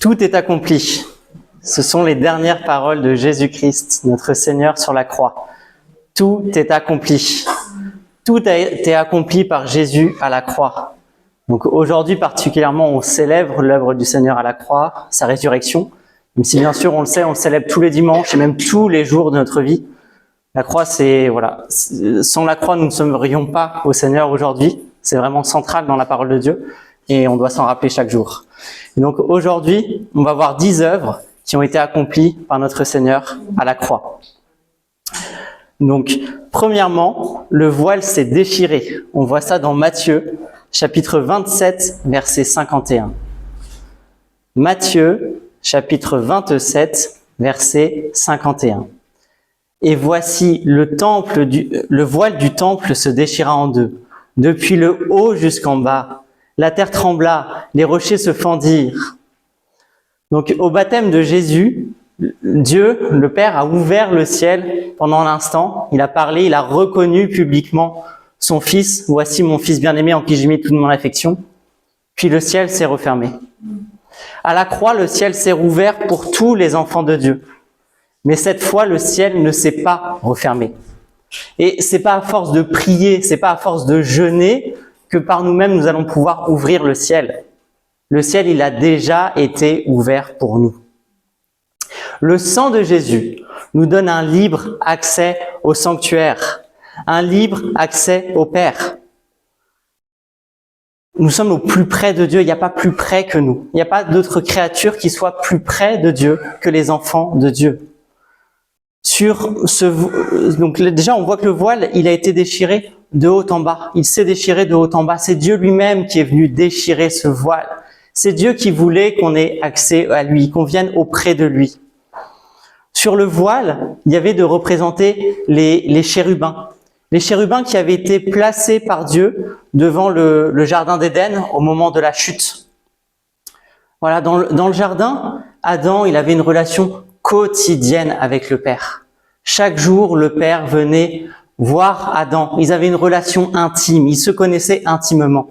Tout est accompli. Ce sont les dernières paroles de Jésus-Christ, notre Seigneur sur la croix. Tout est accompli. Tout a été accompli par Jésus à la croix. Donc aujourd'hui particulièrement, on célèbre l'œuvre du Seigneur à la croix, sa résurrection. Même si bien sûr, on le sait, on le célèbre tous les dimanches et même tous les jours de notre vie. La croix, c'est, voilà, sans la croix, nous ne serions pas au Seigneur aujourd'hui. C'est vraiment central dans la parole de Dieu et on doit s'en rappeler chaque jour. Et donc aujourd'hui, on va voir 10 œuvres qui ont été accomplies par notre Seigneur à la croix. Donc, premièrement, le voile s'est déchiré. On voit ça dans Matthieu, chapitre 27, verset 51. Matthieu, chapitre 27, verset 51. Et voici, le voile du temple se déchira en deux, depuis le haut jusqu'en bas. La terre trembla, les rochers se fendirent. Donc, au baptême de Jésus, Dieu, le Père, a ouvert le ciel pendant l'instant. Il a parlé, il a reconnu publiquement son Fils. « Voici mon Fils bien-aimé en qui j'ai mis toute mon affection. » Puis le ciel s'est refermé. À la croix, le ciel s'est rouvert pour tous les enfants de Dieu. Mais cette fois, le ciel ne s'est pas refermé. Et c'est pas à force de prier, c'est pas à force de jeûner que par nous-mêmes nous allons pouvoir ouvrir le ciel. Le ciel, il a déjà été ouvert pour nous. Le sang de Jésus nous donne un libre accès au sanctuaire, un libre accès au Père. Nous sommes au plus près de Dieu, il n'y a pas plus près que nous. Il n'y a pas d'autre créature qui soit plus près de Dieu que les enfants de Dieu. Donc déjà, on voit que le voile, il a été déchiré de haut en bas. Il s'est déchiré de haut en bas. C'est Dieu lui-même qui est venu déchirer ce voile. C'est Dieu qui voulait qu'on ait accès à lui, qu'on vienne auprès de lui. Sur le voile, il y avait de représenter les chérubins. Les chérubins qui avaient été placés par Dieu devant le jardin d'Éden au moment de la chute. Voilà, dans le jardin, Adam, il avait une relation quotidienne avec le Père. Chaque jour, le Père venait voir Adam. Ils avaient une relation intime, ils se connaissaient intimement.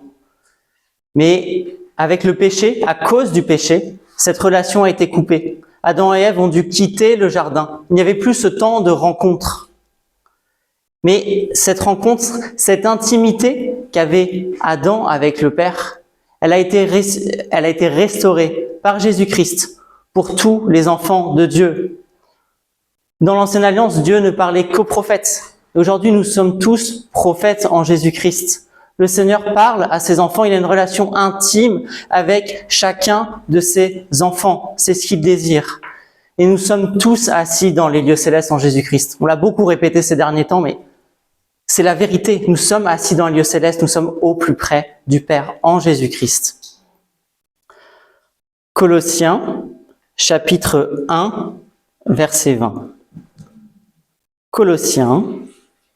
Mais avec le péché, à cause du péché, cette relation a été coupée. Adam et Ève ont dû quitter le jardin. Il n'y avait plus ce temps de rencontre. Mais cette rencontre, cette intimité qu'avait Adam avec le Père, elle a été restaurée par Jésus-Christ pour tous les enfants de Dieu. Dans l'Ancienne Alliance, Dieu ne parlait qu'aux prophètes. Aujourd'hui, nous sommes tous prophètes en Jésus-Christ. Le Seigneur parle à ses enfants, il a une relation intime avec chacun de ses enfants. C'est ce qu'il désire. Et nous sommes tous assis dans les lieux célestes en Jésus-Christ. On l'a beaucoup répété ces derniers temps, mais c'est la vérité. Nous sommes assis dans les lieux célestes, nous sommes au plus près du Père en Jésus-Christ. Colossiens, chapitre 1, verset 20. Colossiens,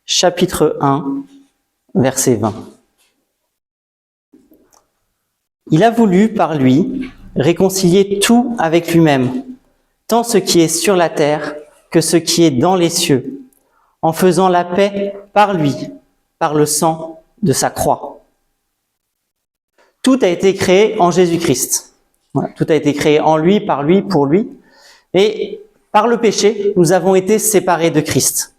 chapitre 1, verset 20. Il a voulu, par lui, réconcilier tout avec lui-même, tant ce qui est sur la terre que ce qui est dans les cieux, en faisant la paix par lui, par le sang de sa croix. Tout a été créé en Jésus-Christ. Voilà, tout a été créé en lui, par lui, pour lui. Et par le péché, nous avons été séparés de Christ.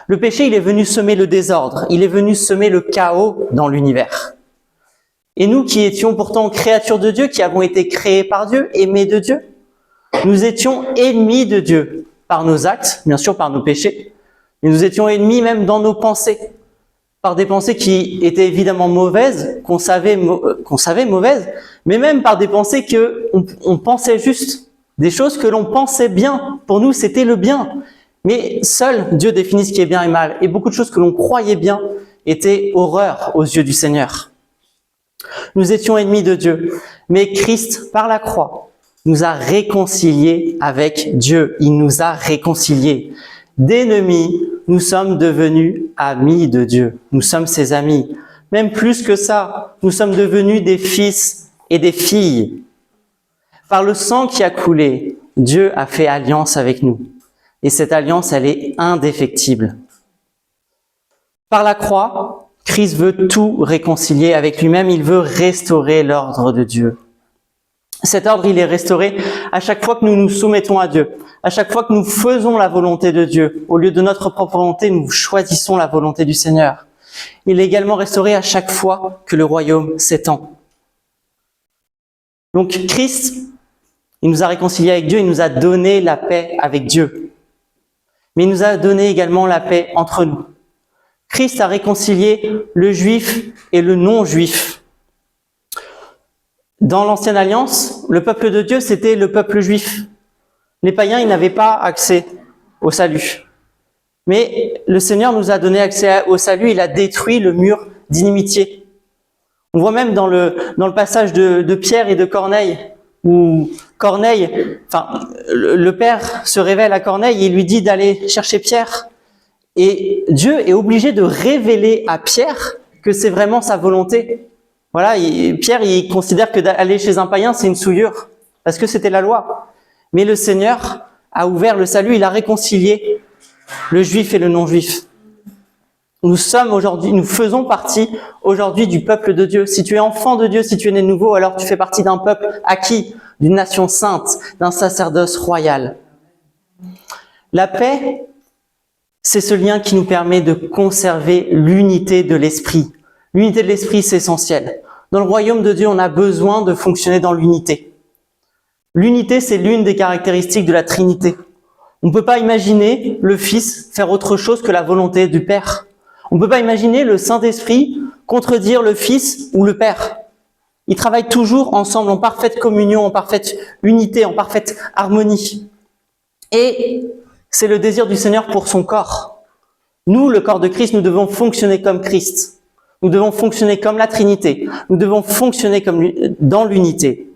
Le péché, il est venu semer le désordre, il est venu semer le chaos dans l'univers. Et nous qui étions pourtant créatures de Dieu, qui avons été créés par Dieu, aimés de Dieu, nous étions ennemis de Dieu par nos actes, bien sûr par nos péchés, mais nous étions ennemis même dans nos pensées, par des pensées qui étaient évidemment mauvaises, qu'on savait mauvaises, mais même par des pensées on pensait juste, des choses que l'on pensait bien. Pour nous, c'était le bien. Mais seul Dieu définit ce qui est bien et mal. Et beaucoup de choses que l'on croyait bien étaient horreur aux yeux du Seigneur. Nous étions ennemis de Dieu. Mais Christ, par la croix, nous a réconciliés avec Dieu. Il nous a réconciliés. D'ennemis, nous sommes devenus amis de Dieu. Nous sommes ses amis. Même plus que ça, nous sommes devenus des fils et des filles. Par le sang qui a coulé, Dieu a fait alliance avec nous. Et cette alliance, elle est indéfectible. Par la croix, Christ veut tout réconcilier avec lui-même. Il veut restaurer l'ordre de Dieu. Cet ordre, il est restauré à chaque fois que nous nous soumettons à Dieu, à chaque fois que nous faisons la volonté de Dieu. Au lieu de notre propre volonté, nous choisissons la volonté du Seigneur. Il est également restauré à chaque fois que le royaume s'étend. Donc Christ, il nous a réconciliés avec Dieu, il nous a donné la paix avec Dieu. Mais il nous a donné également la paix entre nous. Christ a réconcilié le juif et le non-juif. Dans l'Ancienne Alliance, le peuple de Dieu, c'était le peuple juif. Les païens, ils n'avaient pas accès au salut. Mais le Seigneur nous a donné accès au salut, il a détruit le mur d'inimitié. On voit même dans le passage de Pierre et de Corneille, où le Père se révèle à Corneille et il lui dit d'aller chercher Pierre. Et Dieu est obligé de révéler à Pierre que c'est vraiment sa volonté. Voilà, Pierre, il considère que d'aller chez un païen, c'est une souillure, parce que c'était la loi. Mais le Seigneur a ouvert le salut, il a réconcilié le juif et le non-juif. Nous faisons partie aujourd'hui du peuple de Dieu. Si tu es enfant de Dieu, si tu es né de nouveau, alors tu fais partie d'un peuple acquis, d'une nation sainte, d'un sacerdoce royal. La paix, c'est ce lien qui nous permet de conserver l'unité de l'esprit. L'unité de l'esprit, c'est essentiel. Dans le royaume de Dieu, on a besoin de fonctionner dans l'unité. L'unité, c'est l'une des caractéristiques de la Trinité. On ne peut pas imaginer le Fils faire autre chose que la volonté du Père. On ne peut pas imaginer le Saint-Esprit contredire le Fils ou le Père. Ils travaillent toujours ensemble, en parfaite communion, en parfaite unité, en parfaite harmonie. Et c'est le désir du Seigneur pour son corps. Nous, le corps de Christ, nous devons fonctionner comme Christ. Nous devons fonctionner comme la Trinité. Nous devons fonctionner dans l'unité.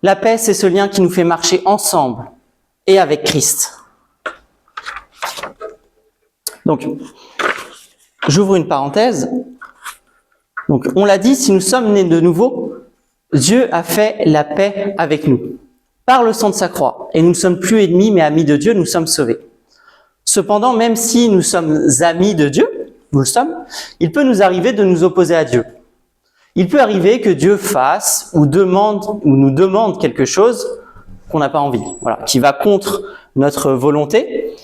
La paix, c'est ce lien qui nous fait marcher ensemble et avec Christ. Donc, j'ouvre une parenthèse. Donc, on l'a dit, si nous sommes nés de nouveau, Dieu a fait la paix avec nous, par le sang de sa croix. Et nous ne sommes plus ennemis, mais amis de Dieu, nous sommes sauvés. Cependant, même si nous sommes amis de Dieu, nous le sommes, il peut nous arriver de nous opposer à Dieu. Il peut arriver que Dieu fasse ou nous demande quelque chose qu'on n'a pas envie, voilà, qui va contre notre volonté.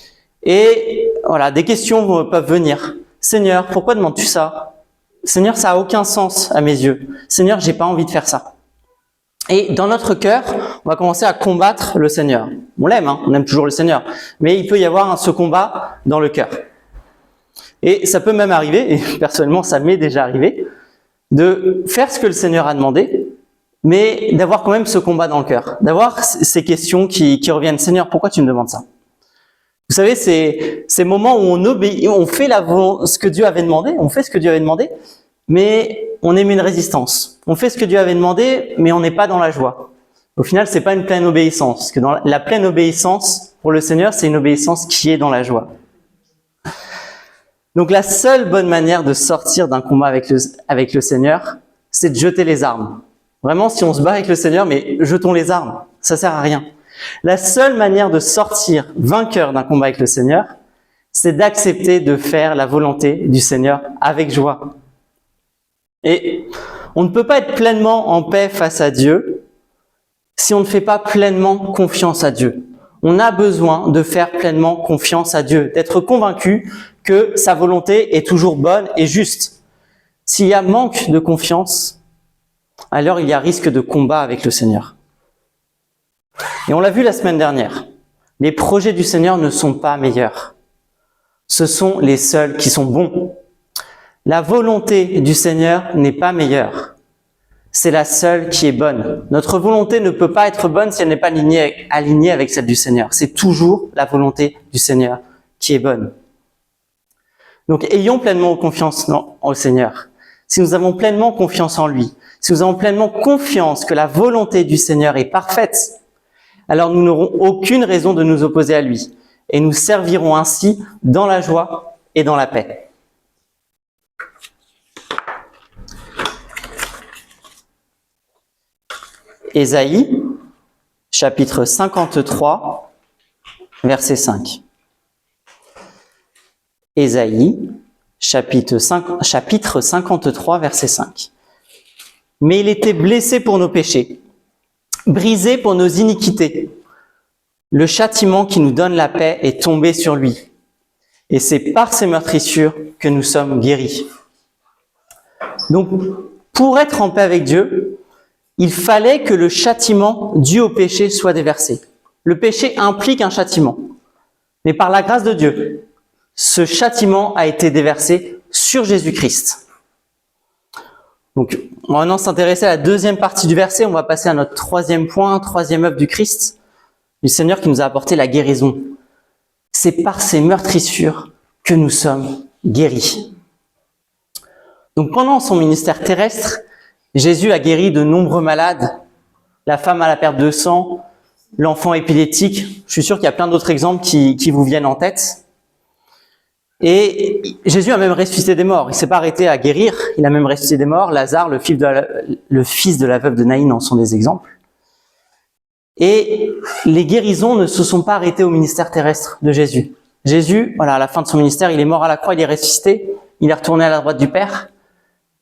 Et voilà, des questions peuvent venir. Seigneur, pourquoi demandes-tu ça? Seigneur, ça n'a aucun sens à mes yeux. Seigneur, j'ai pas envie de faire ça. Et dans notre cœur, on va commencer à combattre le Seigneur. On l'aime, on aime toujours le Seigneur. Mais il peut y avoir ce combat dans le cœur. Et ça peut même arriver, et personnellement ça m'est déjà arrivé, de faire ce que le Seigneur a demandé, mais d'avoir quand même ce combat dans le cœur. D'avoir ces questions qui reviennent. Seigneur, pourquoi tu me demandes ça? Vous savez, c'est ces moments où on obéit, on fait ce que Dieu avait demandé, on fait ce que Dieu avait demandé, mais on émet une résistance. On fait ce que Dieu avait demandé, mais on n'est pas dans la joie. Au final, c'est pas une pleine obéissance, parce que dans la pleine obéissance, pour le Seigneur, c'est une obéissance qui est dans la joie. Donc la seule bonne manière de sortir d'un combat avec le Seigneur, c'est de jeter les armes. Vraiment, si on se bat avec le Seigneur, mais jetons les armes, ça sert à rien. La seule manière de sortir vainqueur d'un combat avec le Seigneur, c'est d'accepter de faire la volonté du Seigneur avec joie. Et on ne peut pas être pleinement en paix face à Dieu si on ne fait pas pleinement confiance à Dieu. On a besoin de faire pleinement confiance à Dieu, d'être convaincu que sa volonté est toujours bonne et juste. S'il y a manque de confiance, alors il y a risque de combat avec le Seigneur. Et on l'a vu la semaine dernière, les projets du Seigneur ne sont pas meilleurs. Ce sont les seuls qui sont bons. La volonté du Seigneur n'est pas meilleure. C'est la seule qui est bonne. Notre volonté ne peut pas être bonne si elle n'est pas alignée avec celle du Seigneur. C'est toujours la volonté du Seigneur qui est bonne. Donc, ayons pleinement confiance au Seigneur. Si nous avons pleinement confiance en lui, si nous avons pleinement confiance que la volonté du Seigneur est parfaite, alors nous n'aurons aucune raison de nous opposer à lui. Et nous servirons ainsi dans la joie et dans la paix. Ésaïe, chapitre 53, verset 5. Ésaïe, chapitre 53, verset 5. Mais il était blessé pour nos péchés, brisé pour nos iniquités. Le châtiment qui nous donne la paix est tombé sur lui. Et c'est par ses meurtrissures que nous sommes guéris. Donc, pour être en paix avec Dieu, il fallait que le châtiment dû au péché soit déversé. Le péché implique un châtiment. Mais par la grâce de Dieu, ce châtiment a été déversé sur Jésus-Christ. Donc, on va maintenant s'intéresser à la deuxième partie du verset. On va passer à notre troisième point, troisième œuvre du Christ, du Seigneur qui nous a apporté la guérison. C'est par ses meurtrissures que nous sommes guéris. Donc, pendant son ministère terrestre, Jésus a guéri de nombreux malades, la femme à la perte de sang, l'enfant épileptique. Je suis sûr qu'il y a plein d'autres exemples qui vous viennent en tête. Et Jésus a même ressuscité des morts. Il ne s'est pas arrêté à guérir, il a même ressuscité des morts. Lazare, le fils de la veuve de Naïn, en sont des exemples. Et les guérisons ne se sont pas arrêtées au ministère terrestre de Jésus. Jésus, à la fin de son ministère, il est mort à la croix, il est ressuscité, il est retourné à la droite du Père.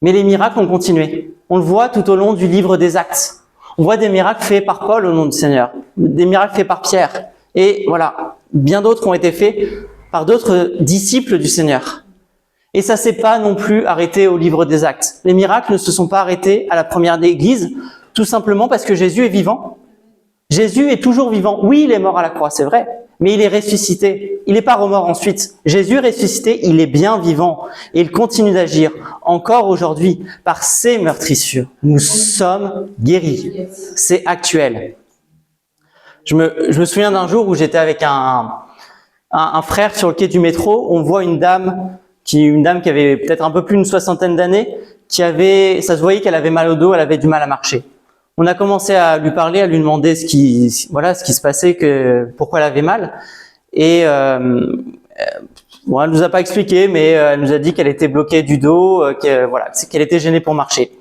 Mais les miracles ont continué. On le voit tout au long du livre des Actes. On voit des miracles faits par Paul au nom du Seigneur, des miracles faits par Pierre. Et voilà, bien d'autres ont été faits par d'autres disciples du Seigneur. Et ça s'est pas non plus arrêté au livre des Actes. Les miracles ne se sont pas arrêtés à la première Église, tout simplement parce que Jésus est vivant. Jésus est toujours vivant. Oui, il est mort à la croix, c'est vrai, mais il est ressuscité. Il n'est pas remort ensuite. Jésus est ressuscité, il est bien vivant. Et il continue d'agir encore aujourd'hui par ses meurtrissures. Nous sommes guéris. C'est actuel. Je me souviens d'un jour où j'étais avec un frère sur le quai du métro. On voit une dame qui avait peut-être un peu plus d'une soixantaine d'années, ça se voyait qu'elle avait mal au dos, elle avait du mal à marcher. On a commencé à lui parler, à lui demander ce qui se passait, pourquoi elle avait mal. Et elle nous a pas expliqué, mais elle nous a dit qu'elle était bloquée du dos, qu'elle était gênée pour marcher.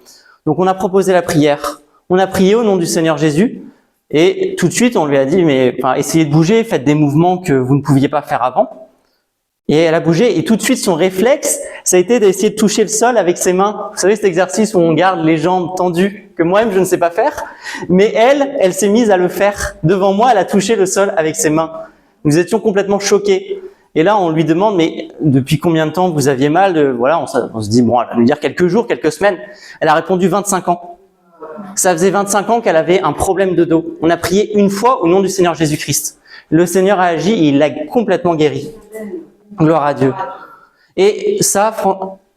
Donc on a proposé la prière. On a prié au nom du Seigneur Jésus. Et tout de suite, on lui a dit, essayez de bouger, faites des mouvements que vous ne pouviez pas faire avant. Et elle a bougé, et tout de suite, son réflexe, ça a été d'essayer de toucher le sol avec ses mains. Vous savez, cet exercice où on garde les jambes tendues, que moi-même, je ne sais pas faire. Mais elle s'est mise à le faire. Devant moi, elle a touché le sol avec ses mains. Nous étions complètement choqués. Et là, on lui demande, mais depuis combien de temps vous aviez mal? On se dit, bon, elle va nous dire quelques jours, quelques semaines. Elle a répondu 25 ans. Ça faisait 25 ans qu'elle avait un problème de dos. On a prié une fois au nom du Seigneur Jésus-Christ. Le Seigneur a agi et il l'a complètement guéri. Gloire à Dieu. Et ça,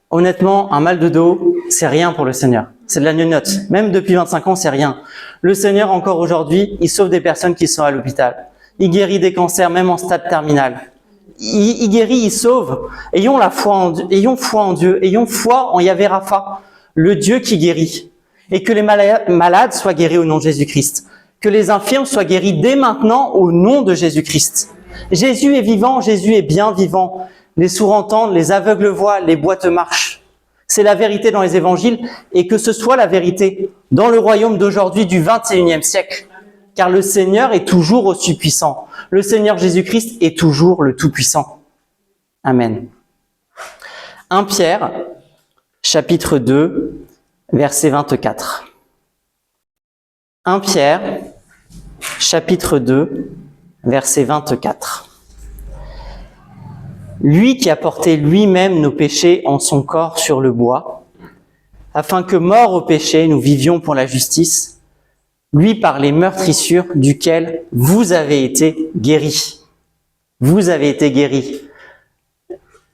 honnêtement, un mal de dos, c'est rien pour le Seigneur. C'est de la gnognotte. Même depuis 25 ans, c'est rien. Le Seigneur, encore aujourd'hui, il sauve des personnes qui sont à l'hôpital. Il guérit des cancers, même en stade terminal. Il guérit, il sauve. Ayons foi en Dieu. Ayons foi en Yahvé Rapha, le Dieu qui guérit. Et que les malades soient guéris au nom de Jésus-Christ. Que les infirmes soient guéris dès maintenant au nom de Jésus-Christ. Jésus est vivant, Jésus est bien vivant. Les sourds entendent, les aveugles voient, les boiteux marchent. C'est la vérité dans les évangiles, et que ce soit la vérité dans le royaume d'aujourd'hui du 21e siècle. Car le Seigneur est toujours aussi puissant. Le Seigneur Jésus-Christ est toujours le Tout-Puissant. Amen. 1 Pierre, chapitre 2, verset 24. 1 Pierre, chapitre 2, verset 24. Lui qui a porté lui-même nos péchés en son corps sur le bois, afin que, morts au péché, nous vivions pour la justice, lui par les meurtrissures duquel vous avez été guéris. Vous avez été guéris.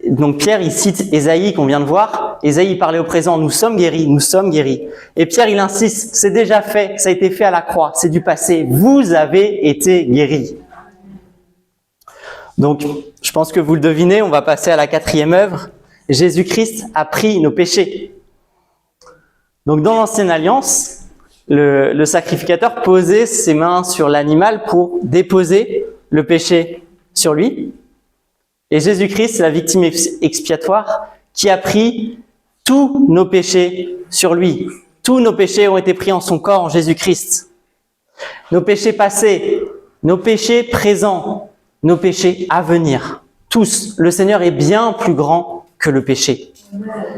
Donc Pierre, il cite Ésaïe qu'on vient de voir. Ésaïe parlait au présent, nous sommes guéris, nous sommes guéris. Et Pierre, il insiste, c'est déjà fait, ça a été fait à la croix, c'est du passé, vous avez été guéris. Donc, je pense que vous le devinez, on va passer à la quatrième œuvre. Jésus-Christ a pris nos péchés. Donc, dans l'Ancienne Alliance, le sacrificateur posait ses mains sur l'animal pour déposer le péché sur lui. Et Jésus-Christ, c'est la victime expiatoire qui a pris tous nos péchés sur lui. Tous nos péchés ont été pris en son corps, en Jésus-Christ. Nos péchés passés, nos péchés présents, nos péchés à venir. Tous. Le Seigneur est bien plus grand que le péché.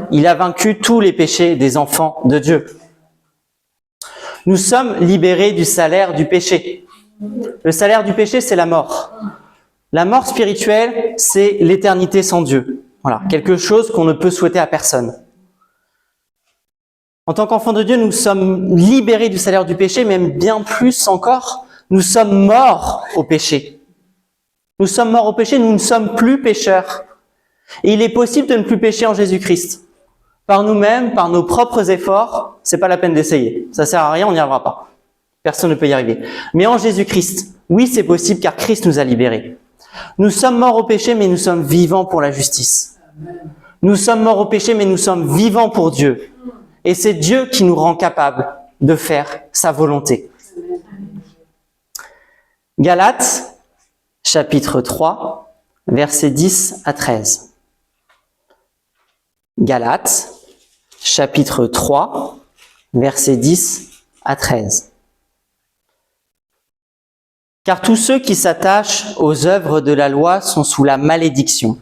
Il a vaincu tous les péchés des enfants de Dieu. Nous sommes libérés du salaire du péché. Le salaire du péché, c'est la mort. La mort spirituelle, c'est l'éternité sans Dieu. Voilà, quelque chose qu'on ne peut souhaiter à personne. En tant qu'enfants de Dieu, nous sommes libérés du salaire du péché, même bien plus encore, nous sommes morts au péché. Nous sommes morts au péché, nous ne sommes plus pécheurs. Et il est possible de ne plus pécher en Jésus-Christ. Par nous-mêmes, par nos propres efforts, c'est pas la peine d'essayer. Ça sert à rien, on n'y arrivera pas. Personne ne peut y arriver. Mais en Jésus-Christ, oui, c'est possible car Christ nous a libérés. Nous sommes morts au péché, mais nous sommes vivants pour la justice. Nous sommes morts au péché, mais nous sommes vivants pour Dieu. Et c'est Dieu qui nous rend capables de faire sa volonté. Galates, chapitre 3, versets 10 à 13. Galates, chapitre 3, versets 10 à 13. Car tous ceux qui s'attachent aux œuvres de la loi sont sous la malédiction.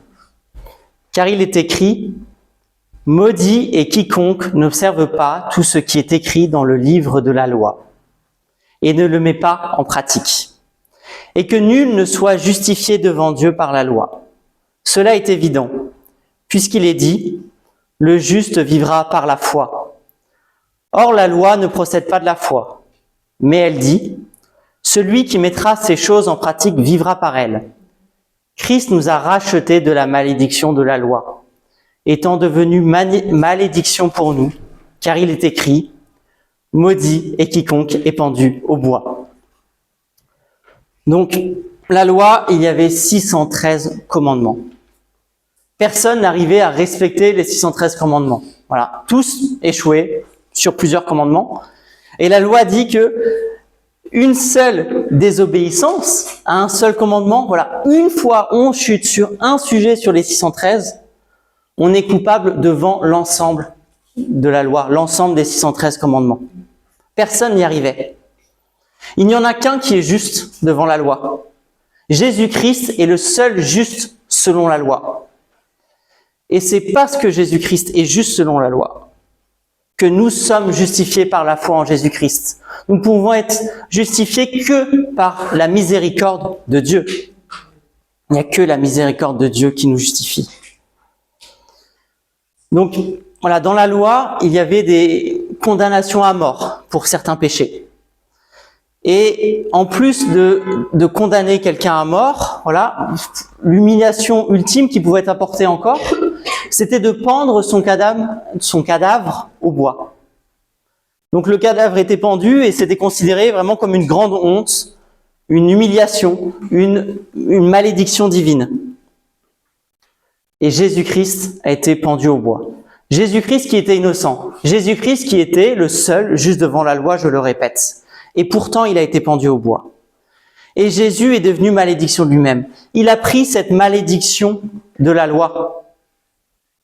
Car il est écrit, « Maudit est quiconque n'observe pas tout ce qui est écrit dans le livre de la loi et ne le met pas en pratique. Et que nul ne soit justifié devant Dieu par la loi. Cela est évident, puisqu'il est dit, « Le juste vivra par la foi. » Or la loi ne procède pas de la foi, mais elle dit, « Celui qui mettra ces choses en pratique vivra par elles. » Christ nous a rachetés de la malédiction de la loi, étant devenu malédiction pour nous, car il est écrit, « Maudit est quiconque est pendu au bois. » Donc, la loi, il y avait 613 commandements. Personne n'arrivait à respecter les 613 commandements. Voilà, tous échouaient sur plusieurs commandements. Et la loi dit que une seule désobéissance à un seul commandement, voilà, une fois on chute sur un sujet sur les 613, on est coupable devant l'ensemble de la loi, l'ensemble des 613 commandements. Personne n'y arrivait. Il n'y en a qu'un qui est juste devant la loi. Jésus-Christ est le seul juste selon la loi. Et c'est parce que Jésus-Christ est juste selon la loi que nous sommes justifiés par la foi en Jésus-Christ. Nous ne pouvons être justifiés que par la miséricorde de Dieu. Il n'y a que la miséricorde de Dieu qui nous justifie. Donc, voilà, dans la loi, il y avait des condamnations à mort pour certains péchés. Et en plus de condamner quelqu'un à mort, voilà, l'humiliation ultime qui pouvait être apportée encore, c'était de pendre son cadavre au bois. Donc le cadavre était pendu et c'était considéré vraiment comme une grande honte, une humiliation, une malédiction divine. Et Jésus-Christ a été pendu au bois. Jésus-Christ qui était innocent. Jésus-Christ qui était le seul juste devant la loi, je le répète. Et pourtant, il a été pendu au bois. Et Jésus est devenu malédiction lui-même. Il a pris cette malédiction de la loi.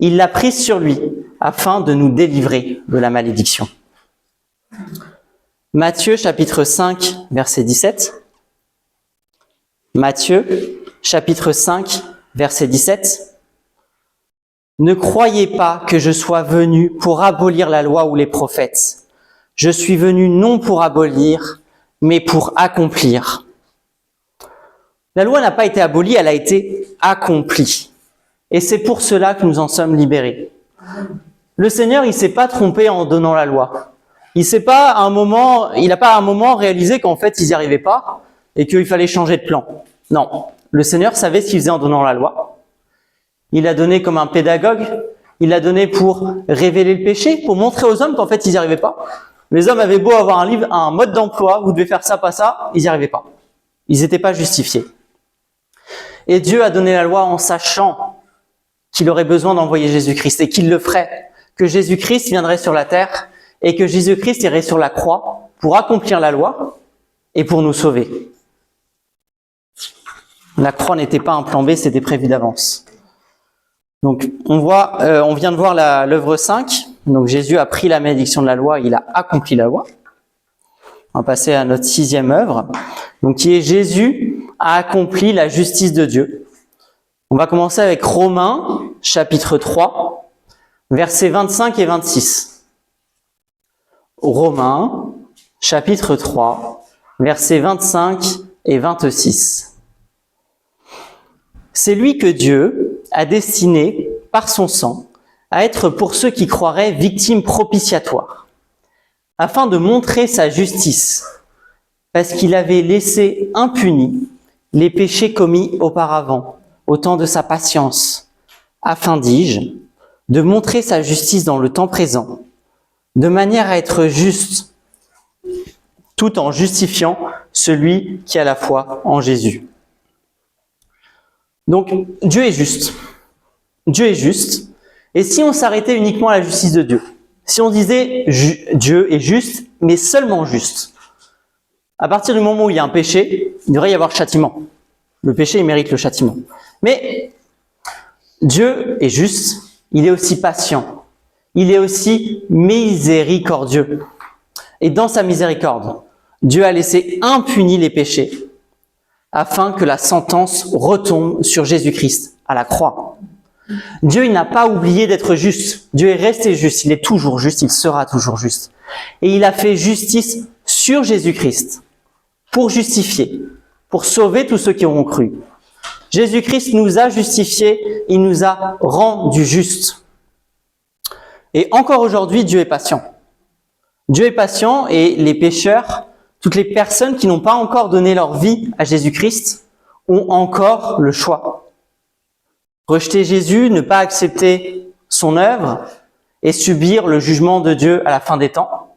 Il l'a prise sur lui afin de nous délivrer de la malédiction. Matthieu chapitre 5, verset 17. Matthieu chapitre 5, verset 17. Ne croyez pas que je sois venu pour abolir la loi ou les prophètes. Je suis venu non pour abolir, mais pour accomplir. La loi n'a pas été abolie, elle a été accomplie. Et c'est pour cela que nous en sommes libérés. Le Seigneur, il s'est pas trompé en donnant la loi. Il n'a pas à un moment réalisé qu'en fait, ils n'y arrivaient pas et qu'il fallait changer de plan. Non. Le Seigneur savait ce qu'il faisait en donnant la loi. Il l'a donné comme un pédagogue. Il l'a donné pour révéler le péché, pour montrer aux hommes qu'en fait, ils n'y arrivaient pas. Les hommes avaient beau avoir un mode d'emploi, vous devez faire ça, pas ça, ils n'y arrivaient pas. Ils n'étaient pas justifiés. Et Dieu a donné la loi en sachant qu'il aurait besoin d'envoyer Jésus-Christ et qu'il le ferait, que Jésus-Christ viendrait sur la terre et que Jésus-Christ irait sur la croix pour accomplir la loi et pour nous sauver. La croix n'était pas un plan B, c'était prévu d'avance. Donc, on vient de voir l'œuvre 5. Donc, Jésus a pris la malédiction de la loi, il a accompli la loi. On va passer à notre 6e œuvre. Donc, qui est Jésus a accompli la justice de Dieu. On va commencer avec Romains, chapitre 3, versets 25 et 26. Romains, chapitre 3, versets 25 et 26. C'est lui que Dieu a destiné, par son sang, à être pour ceux qui croiraient victime propitiatoire, afin de montrer sa justice, parce qu'il avait laissé impunis les péchés commis auparavant, au temps de sa patience, afin, dis-je, de montrer sa justice dans le temps présent, de manière à être juste, tout en justifiant celui qui a la foi en Jésus. Donc, Dieu est juste. Dieu est juste. Et si on s'arrêtait uniquement à la justice de Dieu, si on disait Dieu est juste, mais seulement juste, à partir du moment où il y a un péché, il devrait y avoir châtiment. Le péché, il mérite le châtiment. Mais Dieu est juste, il est aussi patient, il est aussi miséricordieux. Et dans sa miséricorde, Dieu a laissé impunis les péchés afin que la sentence retombe sur Jésus-Christ à la croix. Dieu, il n'a pas oublié d'être juste. Dieu est resté juste, il est toujours juste, il sera toujours juste. Et il a fait justice sur Jésus-Christ pour justifier, pour sauver tous ceux qui auront cru. Jésus-Christ nous a justifiés, il nous a rendus justes. Et encore aujourd'hui, Dieu est patient. Dieu est patient et les pécheurs, toutes les personnes qui n'ont pas encore donné leur vie à Jésus-Christ, ont encore le choix. Rejeter Jésus, ne pas accepter son œuvre et subir le jugement de Dieu à la fin des temps,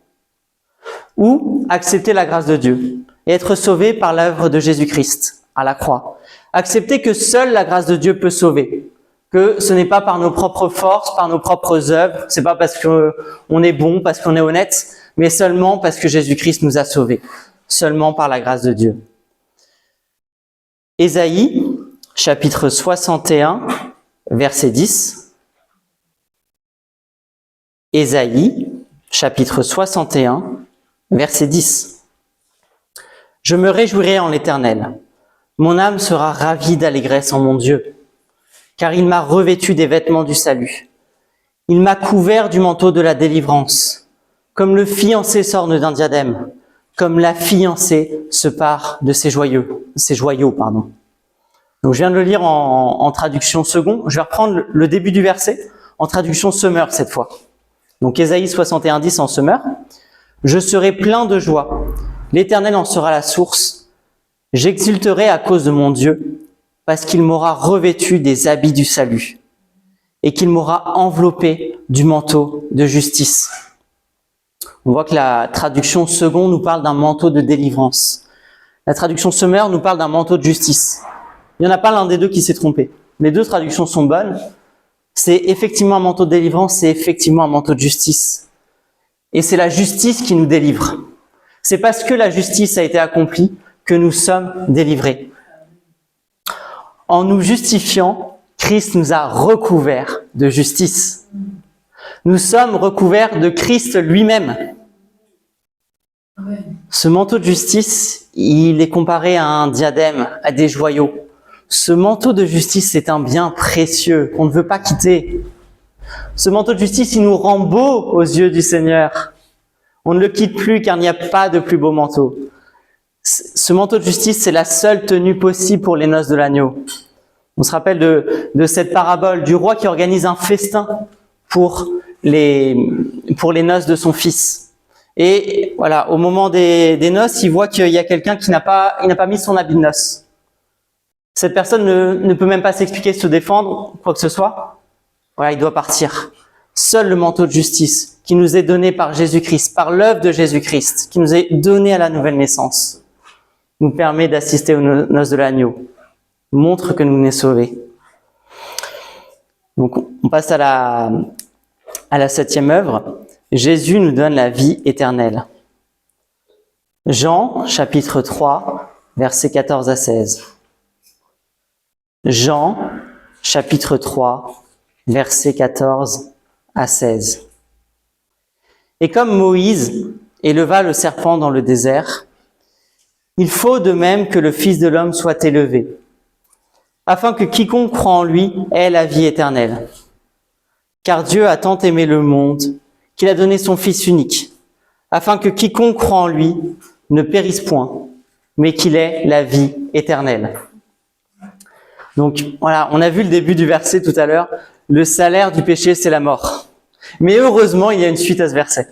ou accepter la grâce de Dieu et être sauvé par l'œuvre de Jésus-Christ à la croix. Accepter que seule la grâce de Dieu peut sauver, que ce n'est pas par nos propres forces, par nos propres œuvres, c'est pas parce qu'on est bon, parce qu'on est honnête, mais seulement parce que Jésus-Christ nous a sauvés, seulement par la grâce de Dieu. Ésaïe, chapitre 61, verset 10. Ésaïe, chapitre 61, verset 10. Je me réjouirai en l'Éternel. Mon âme sera ravie d'allégresse en mon Dieu, car il m'a revêtu des vêtements du salut. Il m'a couvert du manteau de la délivrance, comme le fiancé s'orne d'un diadème, comme la fiancée se pare de ses joyaux. Donc je viens de le lire en traduction second. Je vais reprendre le début du verset en traduction Semeur cette fois. Donc Ésaïe 61, 10 en Semeur. Je serai plein de joie. L'Éternel en sera la source. J'exulterai à cause de mon Dieu, parce qu'il m'aura revêtu des habits du salut et qu'il m'aura enveloppé du manteau de justice. On voit que la traduction second nous parle d'un manteau de délivrance. La traduction Semeur nous parle d'un manteau de justice. Il n'y en a pas l'un des deux qui s'est trompé. Les deux traductions sont bonnes. C'est effectivement un manteau de délivrance, c'est effectivement un manteau de justice. Et c'est la justice qui nous délivre. C'est parce que la justice a été accomplie que nous sommes délivrés. En nous justifiant, Christ nous a recouverts de justice. Nous sommes recouverts de Christ lui-même. Ce manteau de justice, il est comparé à un diadème, à des joyaux. Ce manteau de justice, c'est un bien précieux qu'on ne veut pas quitter. Ce manteau de justice, il nous rend beaux aux yeux du Seigneur. On ne le quitte plus car il n'y a pas de plus beau manteau. Ce manteau de justice, c'est la seule tenue possible pour les noces de l'agneau. On se rappelle de cette parabole du roi qui organise un festin pour les noces de son fils. Et voilà, au moment des noces, il voit qu'il y a quelqu'un qui n'a pas mis son habit de noces. Cette personne ne peut même pas s'expliquer, se défendre, quoi que ce soit. Voilà, il doit partir. Seul le manteau de justice qui nous est donné par Jésus-Christ, par l'œuvre de Jésus-Christ, qui nous est donné à la nouvelle naissance, nous permet d'assister aux noces de l'agneau, montre que nous sommes sauvés. Donc, on passe à la septième œuvre. Jésus nous donne la vie éternelle. Jean, chapitre 3, versets 14 à 16. Jean, chapitre 3, versets 14 à 16. Et comme Moïse éleva le serpent dans le désert, il faut de même que le Fils de l'homme soit élevé, afin que quiconque croit en lui ait la vie éternelle. Car Dieu a tant aimé le monde qu'il a donné son Fils unique, afin que quiconque croit en lui ne périsse point, mais qu'il ait la vie éternelle. » Donc voilà, on a vu le début du verset tout à l'heure. Le salaire du péché, c'est la mort. Mais heureusement, il y a une suite à ce verset.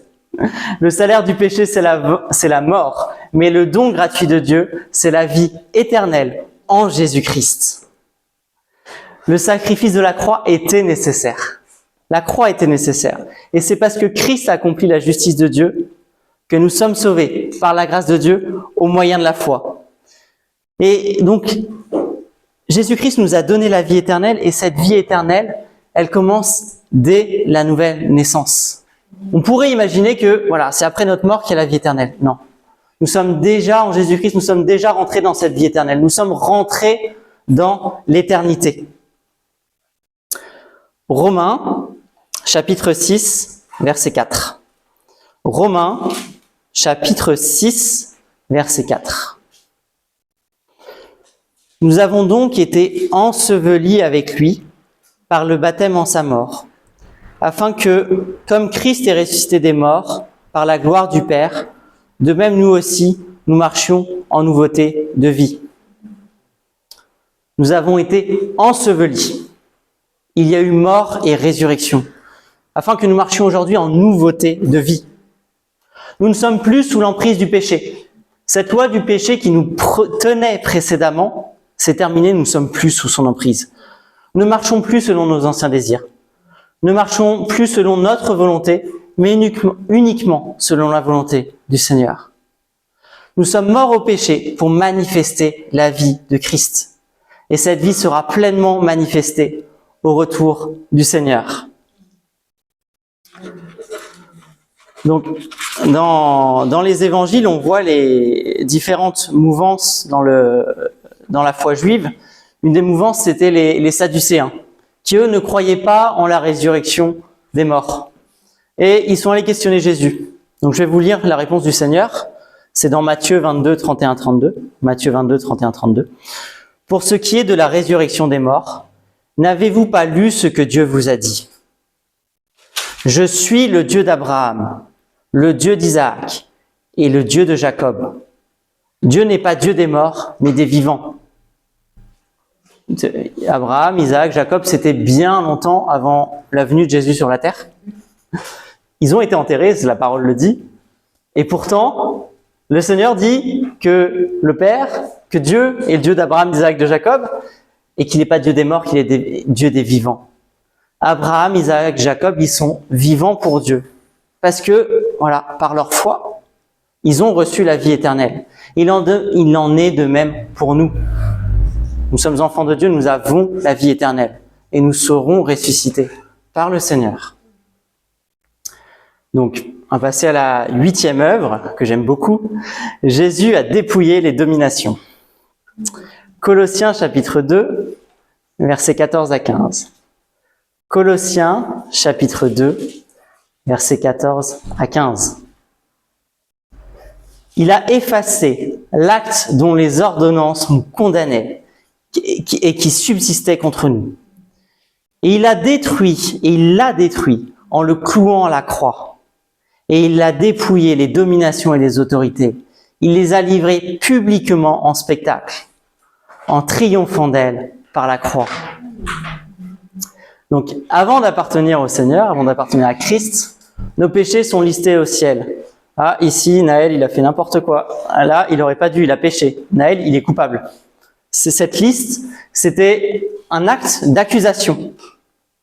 Le salaire du péché, c'est la mort. Mais le don gratuit de Dieu, c'est la vie éternelle en Jésus-Christ. Le sacrifice de la croix était nécessaire. La croix était nécessaire. Et c'est parce que Christ a accompli la justice de Dieu que nous sommes sauvés par la grâce de Dieu au moyen de la foi. Et donc, Jésus-Christ nous a donné la vie éternelle, et cette vie éternelle, elle commence dès la nouvelle naissance. On pourrait imaginer que, voilà, c'est après notre mort qu'il y a la vie éternelle. Non. Nous sommes déjà, en Jésus-Christ, nous sommes déjà rentrés dans cette vie éternelle. Nous sommes rentrés dans l'éternité. Romains, chapitre 6, verset 4. Romains, chapitre 6, verset 4. Nous avons donc été ensevelis avec lui par le baptême en sa mort, afin que, comme Christ est ressuscité des morts par la gloire du Père, de même nous aussi, nous marchions en nouveauté de vie. Nous avons été ensevelis. Il y a eu mort et résurrection, afin que nous marchions aujourd'hui en nouveauté de vie. Nous ne sommes plus sous l'emprise du péché. Cette loi du péché qui nous tenait précédemment, c'est terminé, nous ne sommes plus sous son emprise. Ne marchons plus selon nos anciens désirs. Ne marchons plus selon notre volonté, mais uniquement selon la volonté du Seigneur. Nous sommes morts au péché pour manifester la vie de Christ. Et cette vie sera pleinement manifestée au retour du Seigneur. Donc, dans les évangiles, on voit les différentes mouvances dans la foi juive. Une des mouvances, c'était les Sadducéens, qui eux ne croyaient pas en la résurrection des morts. Et ils sont allés questionner Jésus. Donc je vais vous lire la réponse du Seigneur. C'est dans Matthieu 22, 31-32. Matthieu 22, 31-32. « Pour ce qui est de la résurrection des morts, n'avez-vous pas lu ce que Dieu vous a dit? Je suis le Dieu d'Abraham, le Dieu d'Isaac et le Dieu de Jacob. Dieu n'est pas Dieu des morts, mais des vivants. » Abraham, Isaac, Jacob, c'était bien longtemps avant la venue de Jésus sur la terre. Ils ont été enterrés, la parole le dit. Et pourtant, le Seigneur dit que le Père, que Dieu est le Dieu d'Abraham, d'Isaac, de Jacob, et qu'il n'est pas Dieu des morts, qu'il est Dieu des vivants. Abraham, Isaac, Jacob, ils sont vivants pour Dieu. Parce que, voilà, par leur foi, ils ont reçu la vie éternelle. Il en est de même pour nous. Nous sommes enfants de Dieu, nous avons la vie éternelle. Et nous serons ressuscités par le Seigneur. Donc, on va passer à la 8e œuvre, que j'aime beaucoup. Jésus a dépouillé les dominations. Colossiens chapitre 2, versets 14 à 15. Colossiens chapitre 2, versets 14 à 15. Il a effacé l'acte dont les ordonnances nous condamnaient et qui subsistait contre nous. Et il l'a détruit en le clouant à la croix. Et il a dépouillé les dominations et les autorités. Il les a livrées publiquement en spectacle, en triomphant d'elles par la croix. Donc, avant d'appartenir au Seigneur, avant d'appartenir à Christ, nos péchés sont listés au ciel. Ah, ici, Naël, il a fait n'importe quoi. Ah, là, il n'aurait pas dû, il a péché. Naël, il est coupable. Cette liste, c'était un acte d'accusation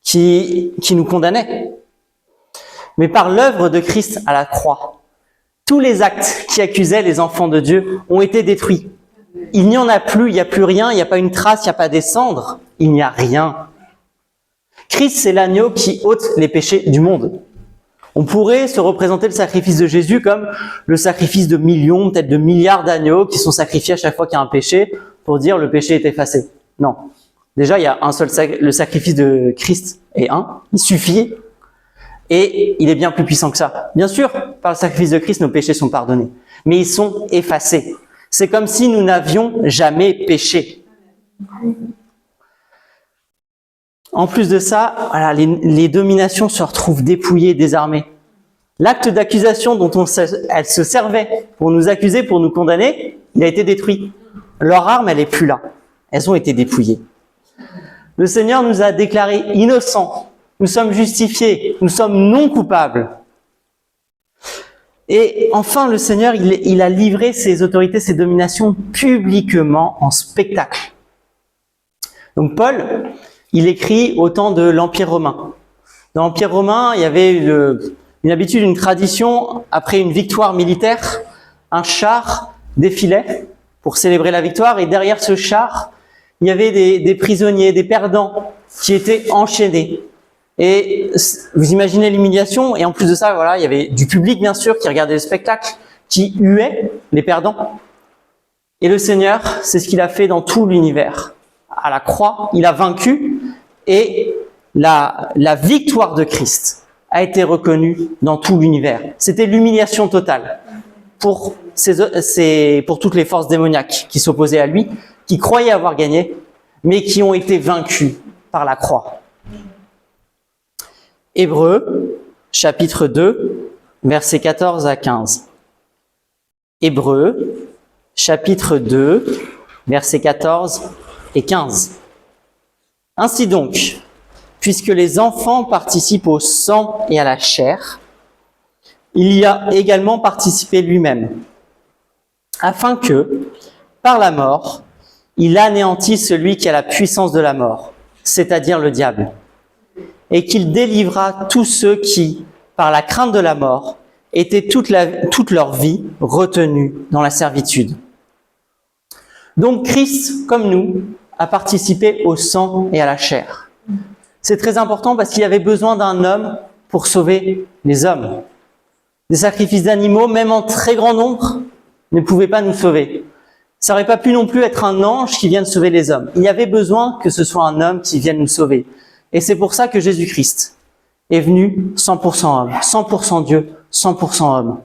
qui nous condamnait. Mais par l'œuvre de Christ à la croix, tous les actes qui accusaient les enfants de Dieu ont été détruits. Il n'y en a plus, il n'y a plus rien, il n'y a pas une trace, il n'y a pas des cendres, il n'y a rien. Christ, c'est l'agneau qui ôte les péchés du monde. On pourrait se représenter le sacrifice de Jésus comme le sacrifice de millions, peut-être de milliards d'agneaux qui sont sacrifiés à chaque fois qu'il y a un péché pour dire le péché est effacé. Non. Déjà, il y a un seul le sacrifice de Christ est un, il suffit. Et il est bien plus puissant que ça. Bien sûr, par le sacrifice de Christ, nos péchés sont pardonnés. Mais ils sont effacés. C'est comme si nous n'avions jamais péché. En plus de ça, voilà, les dominations se retrouvent dépouillées, désarmées. L'acte d'accusation dont elle se servait pour nous accuser, pour nous condamner, il a été détruit. Leur arme, elle est plus là. Elles ont été dépouillées. Le Seigneur nous a déclarés innocents. Nous sommes justifiés. Nous sommes non coupables. Et enfin, le Seigneur, il a livré ses autorités, ses dominations publiquement en spectacle. Donc Paul, il écrit au temps de l'Empire romain. Dans l'Empire romain, il y avait une habitude, une tradition, après une victoire militaire, un char défilait pour célébrer la victoire, et derrière ce char, il y avait des prisonniers, des perdants qui étaient enchaînés. Et vous imaginez l'humiliation, et en plus de ça, voilà, il y avait du public bien sûr qui regardait le spectacle, qui huait les perdants. Et le Seigneur, c'est ce qu'il a fait dans tout l'univers. À la croix, il a vaincu, et la victoire de Christ a été reconnue dans tout l'univers. C'était l'humiliation totale pour toutes les forces démoniaques qui s'opposaient à lui, qui croyaient avoir gagné, mais qui ont été vaincus par la croix. Hébreux, chapitre 2, versets 14 à 15. Hébreux, chapitre 2, versets 14 et 15. Ainsi donc, puisque les enfants participent au sang et à la chair, il y a également participé lui-même, afin que, par la mort, il anéantisse celui qui a la puissance de la mort, c'est-à-dire le diable, et qu'il délivra tous ceux qui, par la crainte de la mort, étaient toute leur vie retenus dans la servitude. Donc Christ, comme nous, a participé au sang et à la chair. C'est très important parce qu'il avait besoin d'un homme pour sauver les hommes. Des sacrifices d'animaux, même en très grand nombre, ne pouvaient pas nous sauver. Ça n'aurait pas pu non plus être un ange qui vienne sauver les hommes. Il y avait besoin que ce soit un homme qui vienne nous sauver. Et c'est pour ça que Jésus-Christ est venu 100% homme, 100% Dieu, 100% homme.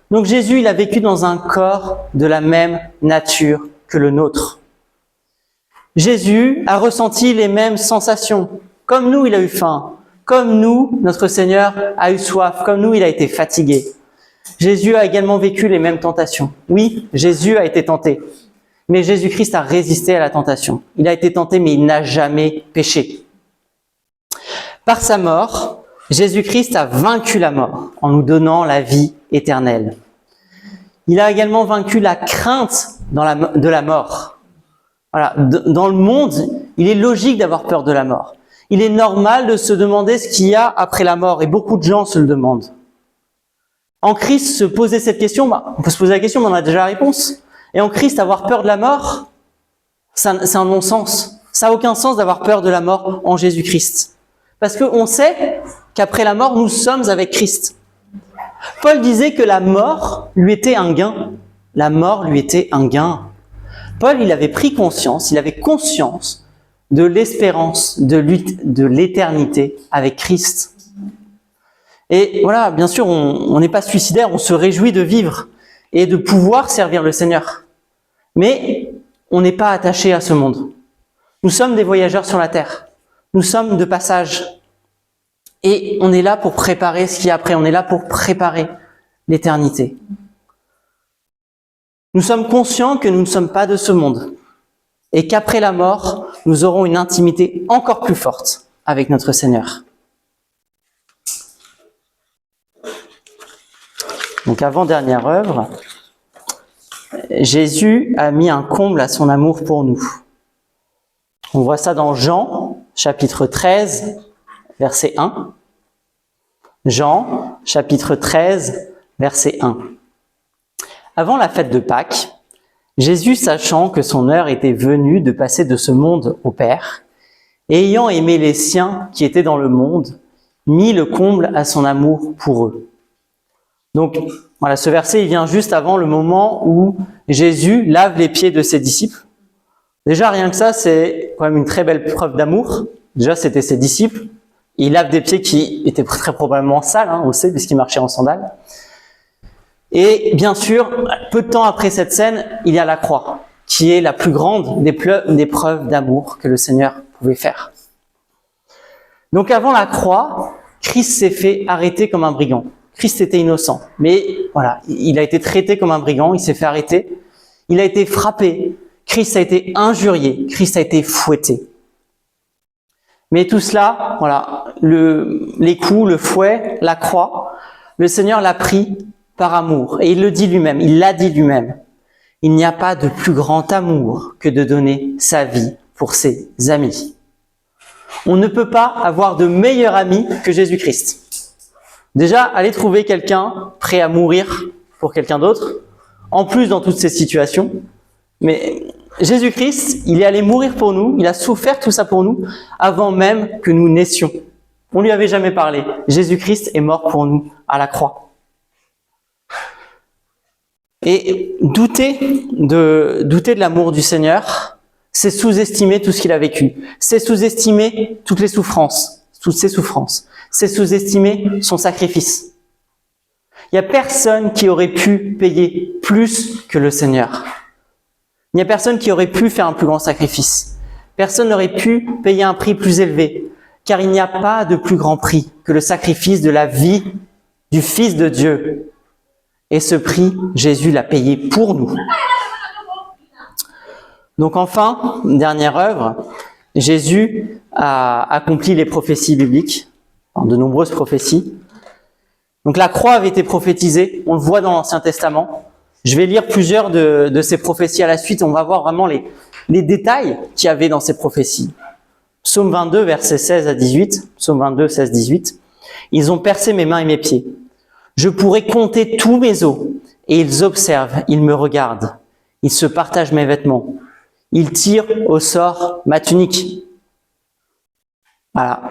Donc Jésus, il a vécu dans un corps de la même nature que le nôtre. Jésus a ressenti les mêmes sensations. Comme nous, il a eu faim. Comme nous, notre Seigneur a eu soif. Comme nous, il a été fatigué. Jésus a également vécu les mêmes tentations. Oui, Jésus a été tenté. Mais Jésus-Christ a résisté à la tentation. Il a été tenté, mais il n'a jamais péché. Par sa mort, Jésus-Christ a vaincu la mort en nous donnant la vie éternelle. Il a également vaincu la crainte de la mort. Voilà, dans le monde, il est logique d'avoir peur de la mort. Il est normal de se demander ce qu'il y a après la mort, et beaucoup de gens se le demandent. En Christ, se poser cette question, on peut se poser la question, mais on a déjà la réponse. Et en Christ, avoir peur de la mort, c'est un non-sens. Ça n'a aucun sens d'avoir peur de la mort en Jésus-Christ. Parce qu'on sait qu'après la mort, nous sommes avec Christ. Paul disait que la mort lui était un gain. La mort lui était un gain. Paul, il avait pris conscience, il avait conscience de l'espérance de l'éternité avec Christ. Et voilà, bien sûr, on n'est pas suicidaire, on se réjouit de vivre et de pouvoir servir le Seigneur. Mais on n'est pas attaché à ce monde. Nous sommes des voyageurs sur la terre. Nous sommes de passage. Et on est là pour préparer ce qu'il y a après. On est là pour préparer l'éternité. Nous sommes conscients que nous ne sommes pas de ce monde. Et qu'après la mort, nous aurons une intimité encore plus forte avec notre Seigneur. Donc avant-dernière œuvre, Jésus a mis un comble à son amour pour nous. On voit ça dans Jean, chapitre 13, verset 1. Jean, chapitre 13, verset 1. Avant la fête de Pâques, Jésus, sachant que son heure était venue de passer de ce monde au Père, et ayant aimé les siens qui étaient dans le monde, mit le comble à son amour pour eux. Donc, voilà, ce verset, il vient juste avant le moment où Jésus lave les pieds de ses disciples. Déjà, rien que ça, c'est quand même une très belle preuve d'amour. Déjà, c'était ses disciples. Il lave des pieds qui étaient très probablement sales, on le sait, puisqu'il marchait en sandales. Et bien sûr, peu de temps après cette scène, il y a la croix, qui est la plus grande des preuves d'amour que le Seigneur pouvait faire. Donc avant la croix, Christ s'est fait arrêter comme un brigand. Christ était innocent, mais voilà, il a été traité comme un brigand, il s'est fait arrêter, il a été frappé, Christ a été injurié, Christ a été fouetté. Mais tout cela, voilà, les coups, le fouet, la croix, le Seigneur l'a pris par amour. Et il le dit lui-même, il l'a dit lui-même. Il n'y a pas de plus grand amour que de donner sa vie pour ses amis. On ne peut pas avoir de meilleur ami que Jésus-Christ. Déjà, allez trouver quelqu'un prêt à mourir pour quelqu'un d'autre, en plus dans toutes ces situations. Mais Jésus-Christ, il est allé mourir pour nous, il a souffert tout ça pour nous, avant même que nous naissions. On lui avait jamais parlé. Jésus-Christ est mort pour nous à la croix. Et douter de l'amour du Seigneur, c'est sous-estimer tout ce qu'il a vécu. C'est sous-estimer toutes ses souffrances. C'est sous-estimer son sacrifice. Il n'y a personne qui aurait pu payer plus que le Seigneur. Il n'y a personne qui aurait pu faire un plus grand sacrifice. Personne n'aurait pu payer un prix plus élevé, car il n'y a pas de plus grand prix que le sacrifice de la vie du Fils de Dieu. Et ce prix, Jésus l'a payé pour nous. Donc enfin, dernière œuvre, Jésus a accompli les prophéties bibliques, de nombreuses prophéties. Donc la croix avait été prophétisée, on le voit dans l'Ancien Testament. Je vais lire plusieurs de ces prophéties à la suite, on va voir vraiment les détails qu'il y avait dans ces prophéties. Psaume 22, versets 16 à 18, Psaume 22, 16, 18. Ils ont percé mes mains et mes pieds. Je pourrais compter tous mes os, et ils observent, ils me regardent. Ils se partagent mes vêtements. Ils tirent au sort ma tunique. Voilà.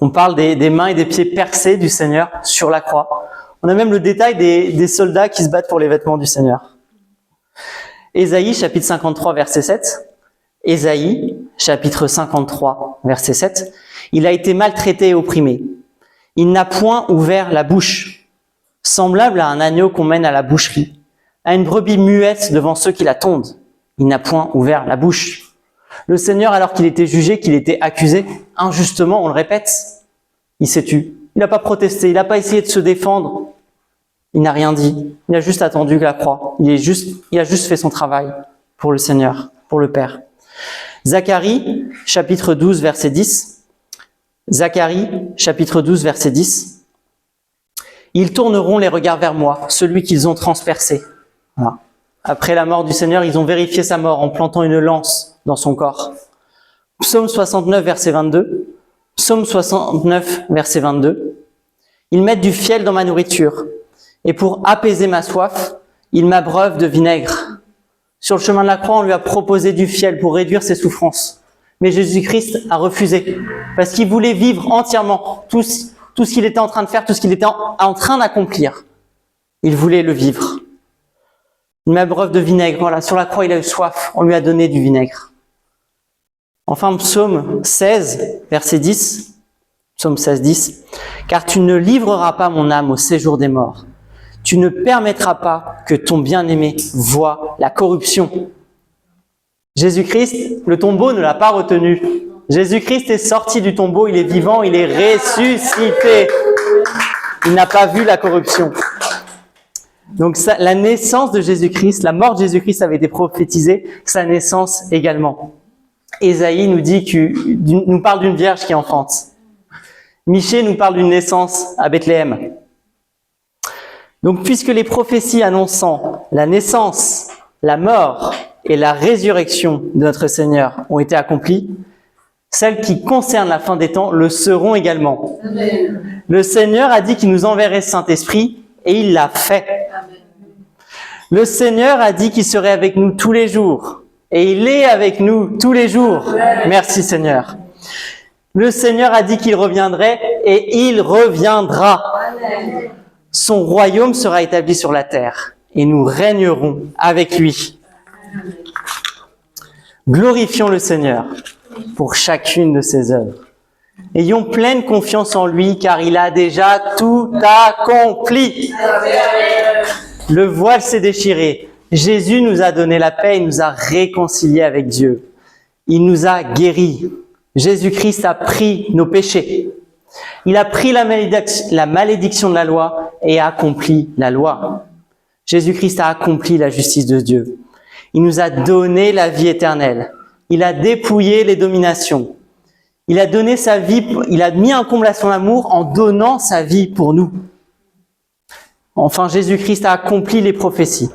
On parle des mains et des pieds percés du Seigneur sur la croix. On a même le détail des soldats qui se battent pour les vêtements du Seigneur. Ésaïe, chapitre 53, verset 7. Ésaïe, chapitre 53, verset 7. Il a été maltraité et opprimé. Il n'a point ouvert la bouche, semblable à un agneau qu'on mène à la boucherie, à une brebis muette devant ceux qui la tondent. Il n'a point ouvert la bouche. Le Seigneur, alors qu'il était jugé, qu'il était accusé, injustement, on le répète, il s'est tu. Il n'a pas protesté, il n'a pas essayé de se défendre. Il n'a rien dit. Il a juste attendu la croix. Il a juste fait son travail pour le Seigneur, pour le Père. Zacharie, chapitre 12, verset 10. Zacharie, chapitre 12, verset 10. Ils tourneront les regards vers moi, celui qu'ils ont transpercé. Voilà. Après la mort du Seigneur, ils ont vérifié sa mort en plantant une lance dans son corps. Psaume 69, verset 22. Psaume 69, verset 22. Ils mettent du fiel dans ma nourriture, et pour apaiser ma soif, ils m'abreuvent de vinaigre. Sur le chemin de la croix, on lui a proposé du fiel pour réduire ses souffrances. Mais Jésus-Christ a refusé, parce qu'il voulait vivre entièrement tout ce qu'il était en train de faire, tout ce qu'il était en train d'accomplir. Il voulait le vivre. Il m'abreuve de vinaigre. Voilà, sur la croix, il a eu soif. On lui a donné du vinaigre. Enfin, psaume 16, verset 10. Psaume 16, 10. Car tu ne livreras pas mon âme au séjour des morts. Tu ne permettras pas que ton bien-aimé voie la corruption. Jésus-Christ, le tombeau ne l'a pas retenu. Jésus-Christ est sorti du tombeau, il est vivant, il est ressuscité. Il n'a pas vu la corruption. Donc la naissance de Jésus-Christ, la mort de Jésus-Christ avait été prophétisée, sa naissance également. Ésaïe nous parle d'une vierge qui enfante. Michée nous parle d'une naissance à Bethléem. Donc puisque les prophéties annonçant la naissance, la mort et la résurrection de notre Seigneur ont été accomplies, celles qui concernent la fin des temps le seront également. Amen. Le Seigneur a dit qu'il nous enverrait le Saint-Esprit et il l'a fait. Amen. Le Seigneur a dit qu'il serait avec nous tous les jours et il est avec nous tous les jours. Amen. Merci Seigneur. Le Seigneur a dit qu'il reviendrait et il reviendra. Amen. Son royaume sera établi sur la terre et nous régnerons avec lui. Amen. Glorifions le Seigneur pour chacune de ses œuvres. Ayons pleine confiance en lui, car il a déjà tout accompli. Le voile s'est déchiré. Jésus nous a donné la paix, il nous a réconciliés avec Dieu. Il nous a guéris. Jésus-Christ a pris nos péchés. Il a pris la malédiction de la loi et a accompli la loi. Jésus-Christ a accompli la justice de Dieu. Il nous a donné la vie éternelle. Il a dépouillé les dominations. Il a donné sa vie, il a mis un comble à son amour en donnant sa vie pour nous. Enfin, Jésus-Christ a accompli les prophéties.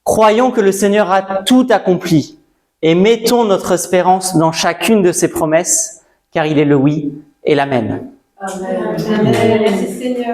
Croyons que le Seigneur a tout accompli et mettons notre espérance dans chacune de ses promesses, car il est le oui et l'amen. Amen. Amen. Merci Seigneur.